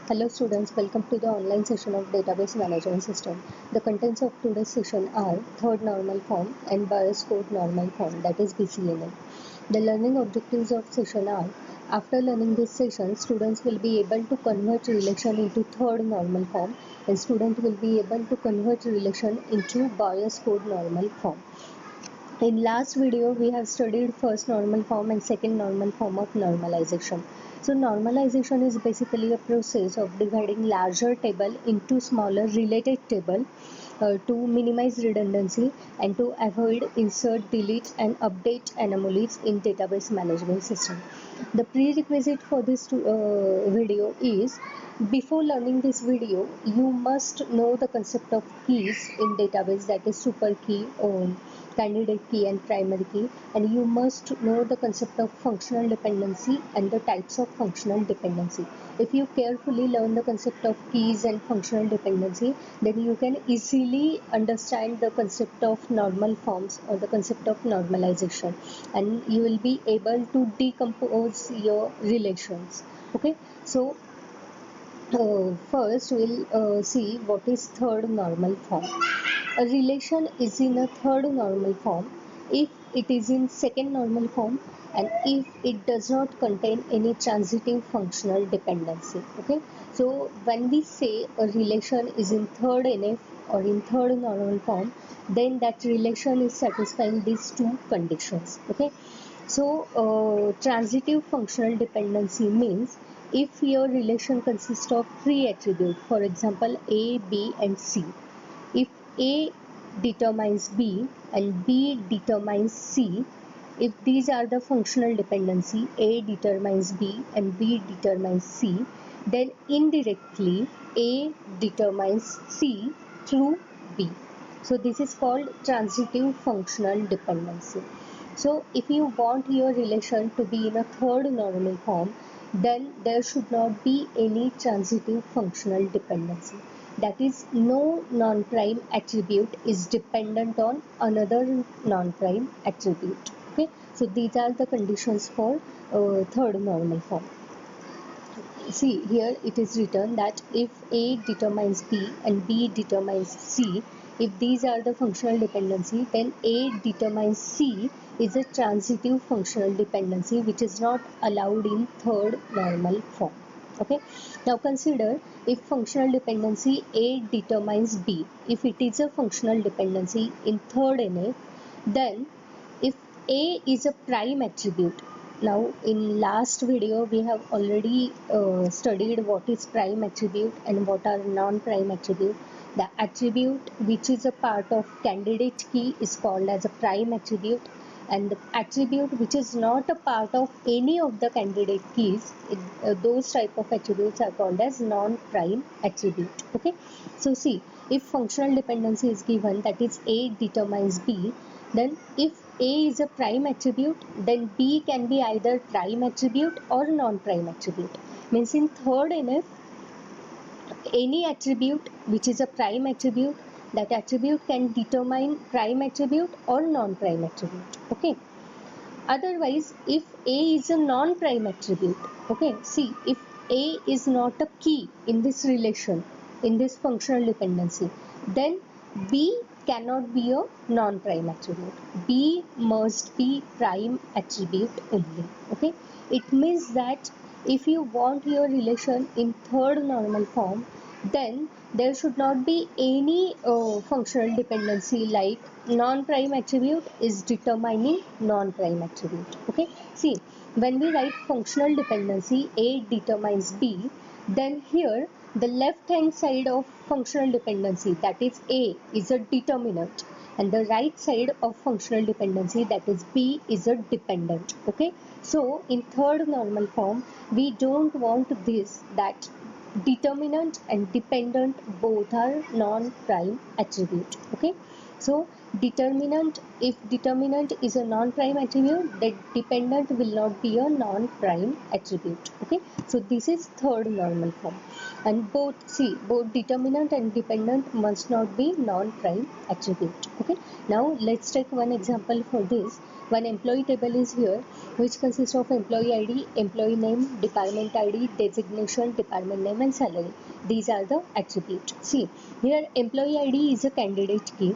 Hello students, welcome to the online session of Database Management System. The contents of today's session are third normal form and bias code normal form, that is BCNF. The learning objectives of session are: after learning this session, students will be able to convert relation into third normal form and student will be able to convert relation into bias code normal form. In last video, we have studied first normal form and second normal form of normalization. So normalization is basically a process of dividing larger table into smaller related table to minimize redundancy and to avoid insert, delete and update anomalies in database management system. The prerequisite for this video is, before learning this video, you must know the concept of keys in database, that is super key, candidate key and primary key, and you must know the concept of functional dependency and the types of functional dependency. If you carefully learn the concept of keys and functional dependency, then you can easily understand the concept of normal forms or the concept of normalization, and you will be able to decompose your relations. Okay, so first we'll see what is third normal form. A relation is in a third normal form if it is in second normal form and if it does not contain any transitive functional dependency. Okay, so when we say a relation is in third NF or in third normal form, then that relation is satisfying these two conditions. Okay, so transitive functional dependency means if your relation consists of three attributes, for example A, B and C. If A determines B and B determines C, if these are the functional dependency, A determines B and B determines C, then indirectly A determines C through B. So this is called transitive functional dependency. So if you want your relation to be in a third normal form, then there should not be any transitive functional dependency. That is, no non-prime attribute is dependent on another non-prime attribute. Okay, so these are the conditions for third normal form. See, here it is written that if A determines B and B determines C, if these are the functional dependency, then A determines C is a transitive functional dependency which is not allowed in third normal form. Okay, now consider if functional dependency A determines B. If it is a functional dependency in third NF, then if A is a prime attribute. Now in last video we have already studied what is prime attribute and what are non-prime attribute. The attribute which is a part of candidate key is called as a prime attribute, and the attribute which is not a part of any of the candidate keys, those type of attributes are called as non-prime attribute. Okay, so see, if functional dependency is given, that is A determines B, then if A is a prime attribute, then B can be either prime attribute or non-prime attribute. Means in third NF, any attribute which is a prime attribute, that attribute can determine prime attribute or non-prime attribute. Okay, otherwise if A is a non-prime attribute, okay, see, if A is not a key in this relation, in this functional dependency, then B cannot be a non-prime attribute. B must be prime attribute only. Okay, it means that if you want your relation in third normal form, then there should not be any functional dependency like non-prime attribute is determining non-prime attribute. Okay, see, when we write functional dependency A determines B, then here the left hand side of functional dependency, that is A, is a determinant, and the right side of functional dependency, that is B, is a dependent. Okay, so in third normal form we don't want this, that determinant and dependent both are non-prime attribute. Okay, so determinant, if determinant is a non-prime attribute, then dependent will not be a non-prime attribute. Okay, so this is third normal form. And both determinant and dependent must not be non-prime attribute. Okay, now let's take one example for this. One employee table is here, which consists of employee ID, employee name, department ID, designation, department name, and salary. These are the attributes. See, here employee ID is a candidate key.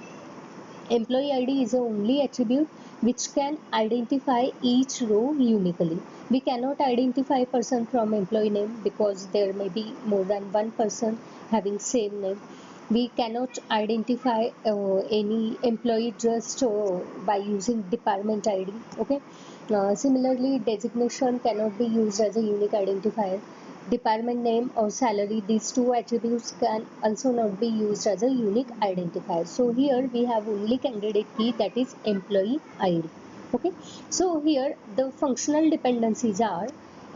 Employee ID is the only attribute which can identify each row uniquely. We cannot identify a person from employee name because there may be more than one person having same name. We cannot identify any employee just by using department ID. Okay. Similarly, designation cannot be used as a unique identifier. Department name or salary, these two attributes can also not be used as a unique identifier. So here we have only candidate key, that is employee ID. Okay, so here the functional dependencies are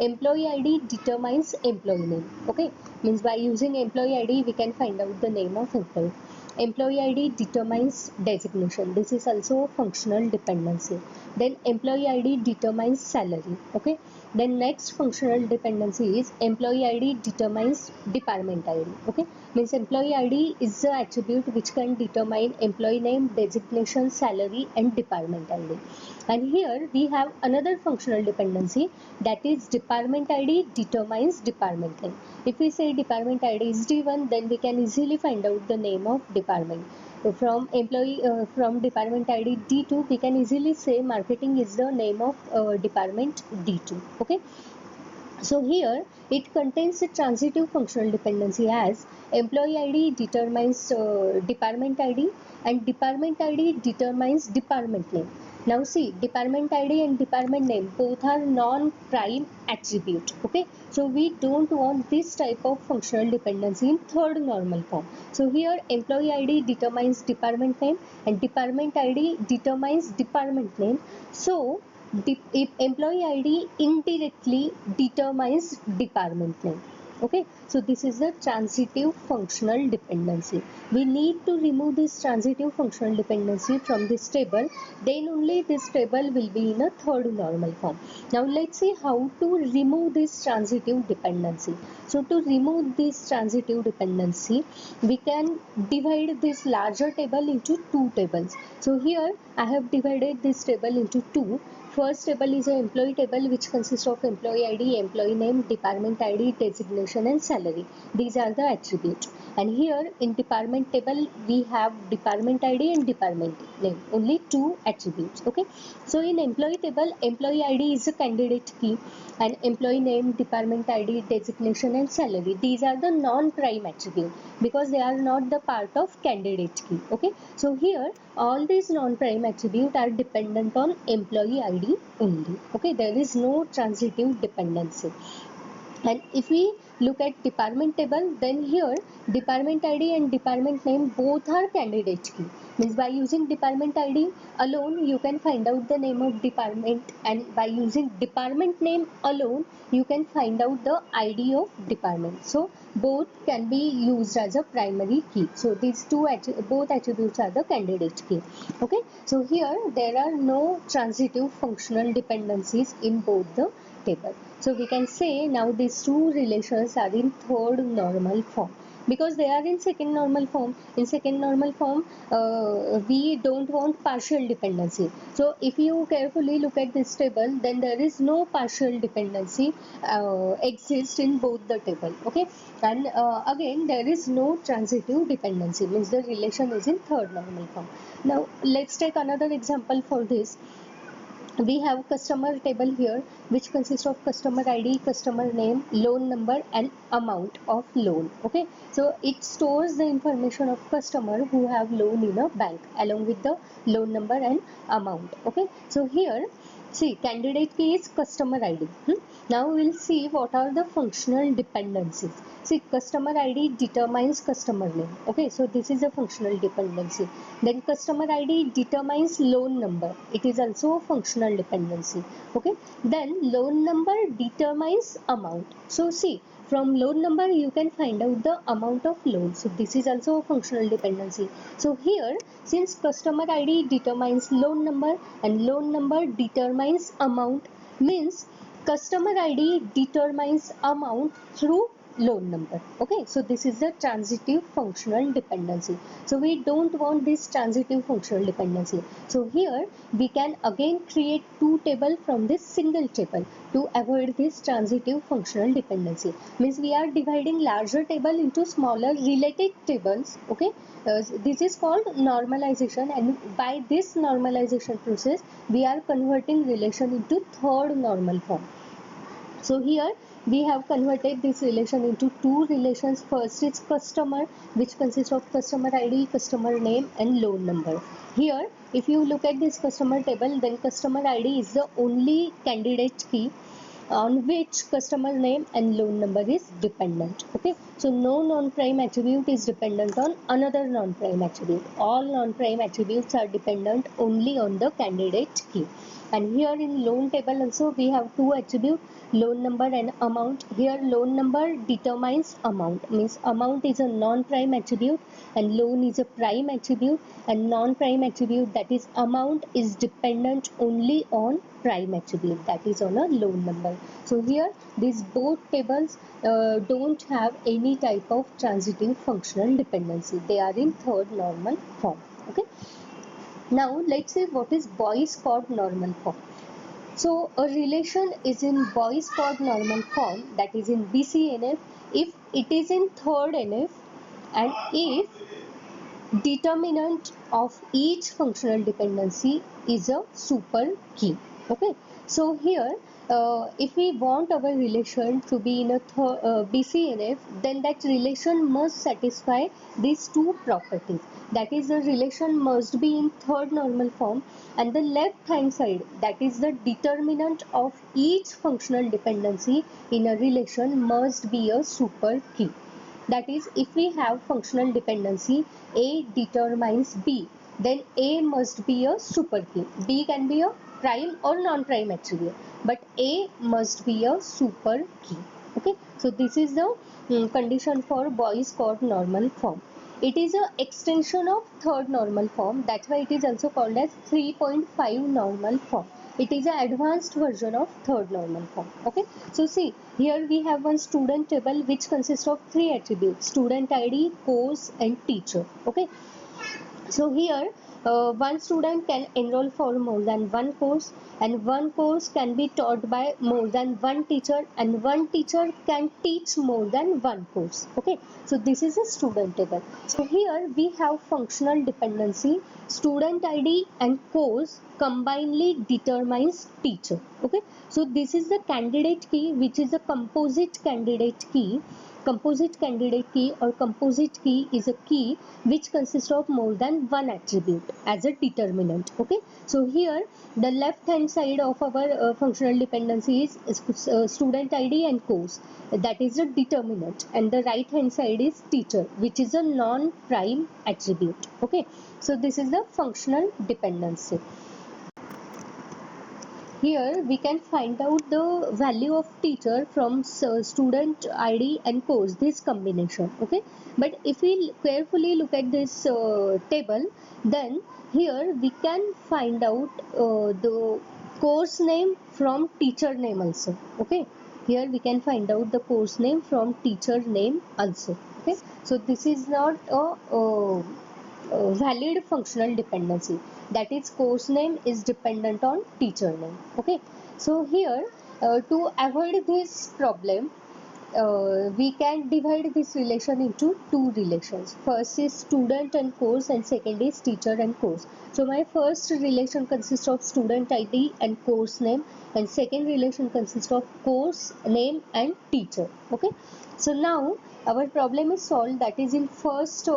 employee ID determines employee name. Okay, means by using employee ID we can find out the name of employee. Employee ID determines designation. This is also a functional dependency. Then employee ID determines salary. Okay. Then next functional dependency is employee ID determines department ID. Okay. Means employee ID is the attribute which can determine employee name, designation, salary, and department ID. And here we have another functional dependency, that is department ID determines department name. If we say department ID is D1, then we can easily find out the name of department. From from department ID D2, we can easily say marketing is the name of department D2. Okay. So here it contains a transitive functional dependency as employee ID determines department ID and department ID determines department name. Now see, department ID and department name both are non-prime attribute. Okay, so we don't want this type of functional dependency in third normal form. So here employee ID determines department name and department ID determines department name. So if employee ID indirectly determines department name. Okay, so this is the transitive functional dependency. We need to remove this transitive functional dependency from this table, then only this table will be in a third normal form. Now let's see how to remove this transitive dependency. So to remove this transitive dependency, we can divide this larger table into two tables. So here I have divided this table into two. First table is an employee table which consists of employee ID, employee name, department ID, designation, and salary. These are the attributes. And here in department table we have department ID and department name, only two attributes. Okay. So in employee table, employee ID is a candidate key and employee name, department ID, designation, and salary. These are the non-prime attributes because they are not the part of candidate key. Okay. So here all these non-prime attributes are dependent on employee ID only. Okay, there is no transitive dependency. And if we look at department table, then here department ID and department name both are candidate key. Means by using department ID alone you can find out the name of department, and by using department name alone you can find out the ID of department. So both can be used as a primary key. So these both attributes are the candidate key. Okay, so here there are no transitive functional dependencies in both the table. So we can say now these two relations are in third normal form because they are in second normal form. In second normal form, we don't want partial dependency. So if you carefully look at this table, then there is no partial dependency exists in both the table. Okay, and again there is no transitive dependency, means the relation is in third normal form. Now let's take another example for this. We have customer table here which consists of customer ID, customer name, loan number, and amount of loan. Okay, so it stores the information of customer who have loan in a bank along with the loan number and amount. Okay, so here see candidate key is customer ID. Now we'll see what are the functional dependencies. See, customer ID determines customer name. Okay, so this is a functional dependency. Then customer ID determines loan number. It is also a functional dependency. Okay, then loan number determines amount. So see, from loan number you can find out the amount of loan. So this is also a functional dependency. So here, since customer ID determines loan number and loan number determines amount, means customer ID determines amount through loan number. Okay, so this is the transitive functional dependency. So we don't want this transitive functional dependency. So here we can again create two tables from this single table to avoid this transitive functional dependency. Means we are dividing larger table into smaller related tables. Okay, this is called normalization, and by this normalization process we are converting relation into third normal form. So here we have converted this relation into two relations. First is customer, which consists of customer ID, customer name and loan number. Here if you look at this customer table, then customer ID is the only candidate key on which customer name and loan number is dependent. Okay, so no non-prime attribute is dependent on another non-prime attribute. All non-prime attributes are dependent only on the candidate key. And here in loan table also we have two attributes, loan number and amount. Here loan number determines amount, means amount is a non-prime attribute and loan is a prime attribute, and non-prime attribute, that is amount, is dependent only on prime attribute, that is on a loan number. So here these both tables don't have any type of transitive functional dependency. They are in third normal form. Okay, now let's see what is Boyce Codd normal form. So a relation is in Boyce Codd normal form, that is in BCNF, if it is in third NF and if determinant of each functional dependency is a super key. Okay, so here if we want our relation to be in a BCNF, then that relation must satisfy these two properties. That is, the relation must be in third normal form, and the left hand side, that is the determinant of each functional dependency in a relation, must be a super key. That is, if we have functional dependency A determines B, then A must be a super key. B can be a prime or non-prime attribute, but A must be a super key. Okay, so this is the condition for Boyce Codd normal form. It is an extension of third normal form. That's why it is also called as 3.5 normal form. It is an advanced version of third normal form. Okay, so see, here we have one student table which consists of three attributes: student ID, course and teacher. Okay, so here one student can enroll for more than one course, and one course can be taught by more than one teacher, and one teacher can teach more than one course. Okay, so this is a student table. So here we have functional dependency, student ID and course combinedly determines teacher. Okay, so this is the candidate key, which is a composite candidate key. Composite candidate key or composite key is a key which consists of more than one attribute as a determinant. Okay, so here the left hand side of our functional dependency is student ID and course, that is the determinant, and the right hand side is teacher, which is a non-prime attribute. Okay, so this is the functional dependency. Here we can find out the value of teacher from student ID and course, this combination. Okay, but if we carefully look at this table, then here we can find out the course name from teacher name also. Okay, here we can find out the course name from teacher name also. Okay, so this is not a valid functional dependency, that is course name is dependent on teacher name. Okay, so here to avoid this problem, we can divide this relation into two relations. First is student and course, and second is teacher and course. So my first relation consists of student ID and course name, and second relation consists of course name and teacher. Okay, so now our problem is solved. That is, in first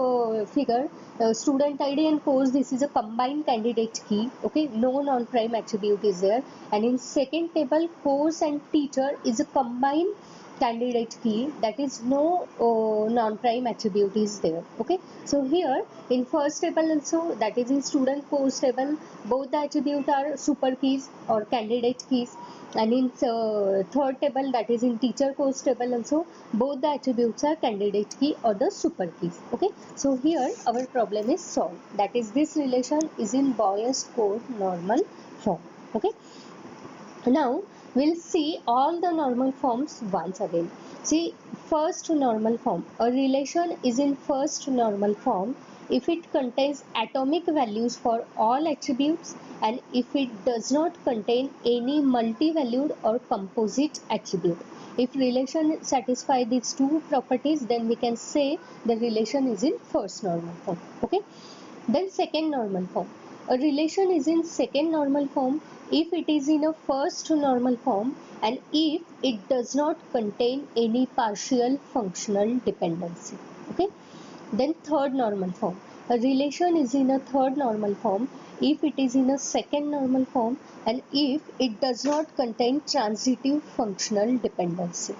figure, student ID and course, this is a combined candidate key. Okay, no non-prime attribute is there. And in second table, course and teacher is a combined candidate key, that is no non-prime attribute is there. Okay, so here in first table also, that is in student course table, both the attributes are super keys or candidate keys, and in third table, that is in teacher course table also, both the attributes are candidate key or the super keys. Okay, so here our problem is solved, that is this relation is in Boyce code normal form. Okay, now we'll see all the normal forms once again. See, first normal form. A relation is in first normal form if it contains atomic values for all attributes and if it does not contain any multi-valued or composite attribute. If relation satisfy these two properties, then we can say the relation is in first normal form. Okay. Then second normal form. A relation is in second normal form if it is in a first normal form and if it does not contain any partial functional dependency. Okay. Then third normal form. A relation is in a third normal form if it is in a second normal form and if it does not contain transitive functional dependency.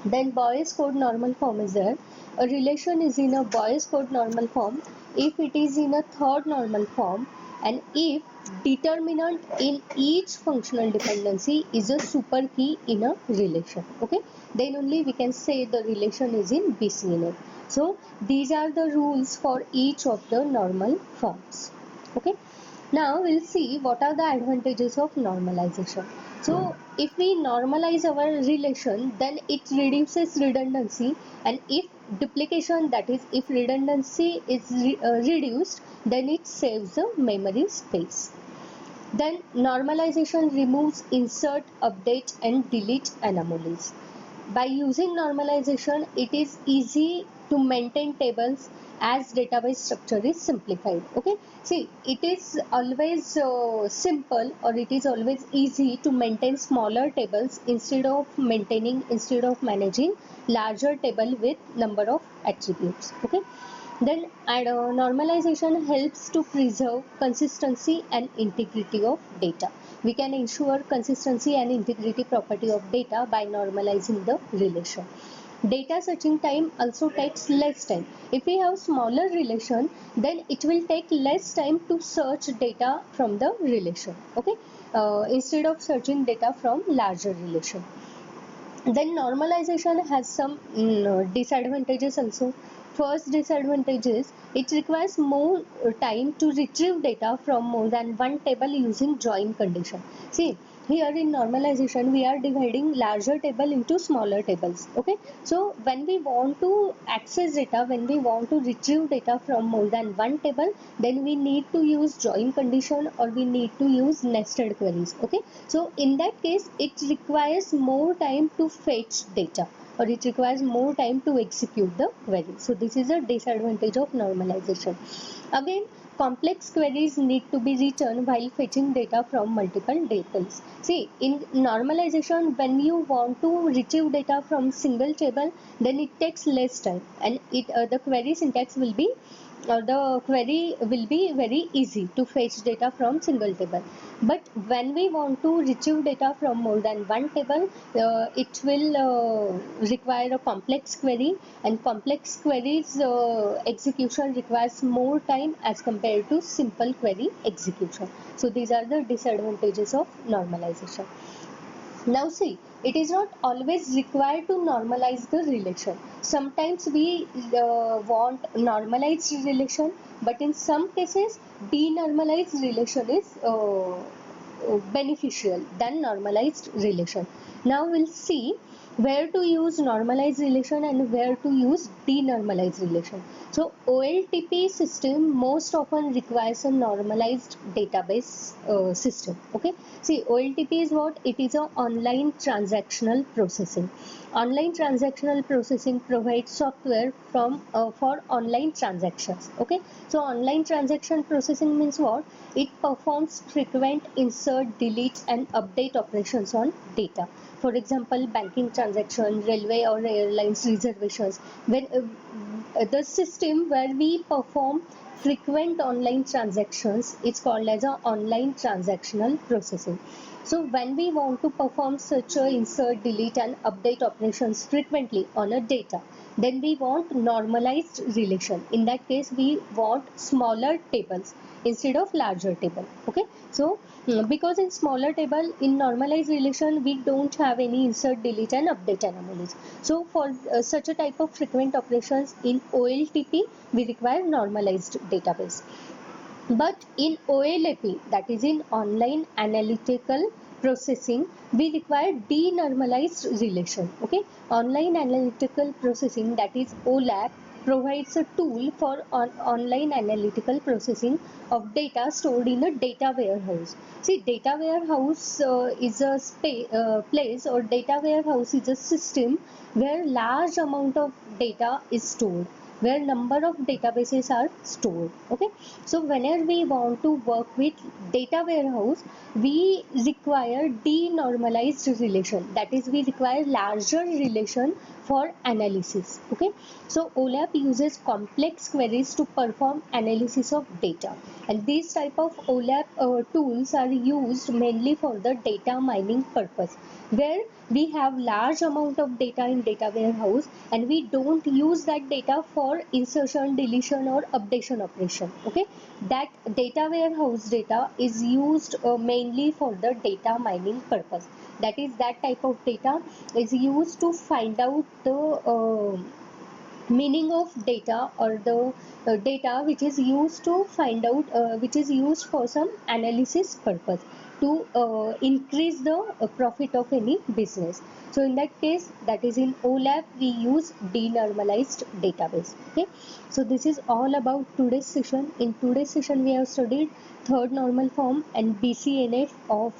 Then Boyce code normal form is there. A relation is in a Boyce code normal form if it is in a third normal form and if determinant in each functional dependency is a super key in a relation. Okay, then only we can say the relation is in BCNF. So these are the rules for each of the normal forms. Okay, now we'll see what are the advantages of normalization. So if we normalize our relation, then it reduces redundancy, and if duplication, that is if redundancy is reduced, then it saves the memory space. Then normalization removes insert, update and delete anomalies. By using normalization, it is easy to maintain tables as database structure is simplified. Okay, see, it is always simple, or it is always easy to maintain smaller tables instead of managing larger table with number of attributes. Okay, then normalization helps to preserve consistency and integrity of data. We can ensure consistency and integrity property of data by normalizing the relation. Data searching time also takes less time. If we have smaller relation, then it will take less time to search data from the relation. Okay, instead of searching data from larger relation. Then normalization has some disadvantages also. First disadvantage is it requires more time to retrieve data from more than one table using join condition. See, here in normalization we are dividing larger table into smaller tables. Okay, so when we want to access data, when we want to retrieve data from more than one table, then we need to use join condition or we need to use nested queries. Okay, so in that case it requires more time to fetch data, or it requires more time to execute the query. So this is a disadvantage of normalization. Again, complex queries need to be written while fetching data from multiple tables. See, in normalization, when you want to retrieve data from single table, then it takes less time, and the query syntax will be, or the query will be very easy to fetch data from single table. But when we want to retrieve data from more than one table, it will require a complex query, and complex queries execution requires more time as compared to simple query execution. So these are the disadvantages of normalization. Now see, it is not always required to normalize the relation. Sometimes we want normalized relation, but in some cases denormalized relation is beneficial than normalized relation. Now we'll see where to use normalized relation and where to use denormalized relation. So OLTP system most often requires a normalized database system. Okay, see, OLTP is what? It is a online transactional processing. Online transactional processing provides software for online transactions. Okay, so online transaction processing means what? It performs frequent insert, delete and update operations on data. For example, banking transaction, railway or airlines reservations. When the system where we perform frequent online transactions, it's called as a online transactional processing. So when we want to perform such a insert, delete and update operations frequently on a data, then we want normalized relation. In that case, we want smaller tables instead of larger table. Okay, so because in smaller table, in normalized relation, we don't have any insert, delete and update anomalies. So for such a type of frequent operations in OLTP, we require normalized database. But in OLAP, that is in online analytical processing, we require denormalized relation. Okay, online analytical processing, that is OLAP, provides a tool for online analytical processing of data stored in a data warehouse. See, data warehouse is a place, or data warehouse is a system where large amount of data is stored, where number of databases are stored. Okay, so whenever we want to work with data warehouse, we require denormalized relation, that is we require larger relation for analysis. Okay, so OLAP uses complex queries to perform analysis of data, and these type of OLAP tools are used mainly for the data mining purpose, where we have large amount of data in data warehouse and we don't use that data for insertion, deletion or updation operation. Okay, that data warehouse data is used mainly for the data mining purpose. That is, that type of data is used to find out the meaning of data, or the data which is used to find out, which is used for some analysis purpose to increase the profit of any business. So in that case, that is in OLAP, we use denormalized database. Okay, so this is all about today's session. In today's session, we have studied third normal form and BCNF of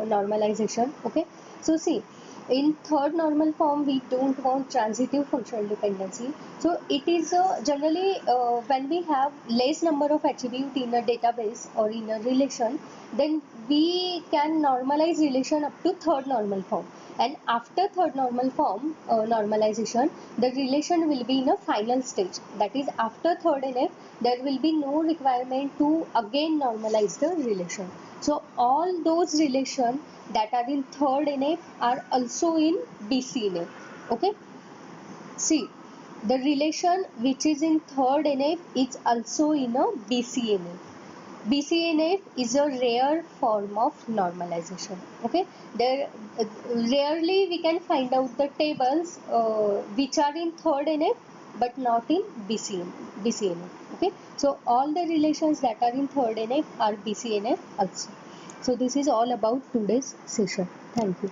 normalization. Okay, so see, in third normal form, we don't want transitive functional dependency. So it is generally when we have less number of attribute in a database or in a relation, then we can normalize relation up to third normal form. And after third normal form normalization, the relation will be in a final stage. That is, after third NF, there will be no requirement to again normalize the relation. So all those relations that are in third NF are also in BCNF. Okay. See, the relation which is in third NF is also in a BCNF. BCNF is a rare form of normalization. Okay, there rarely we can find out the tables which are in third NF but not in BCNF. Okay, so all the relations that are in third NF are BCNF also. So this is all about today's session. Thank you.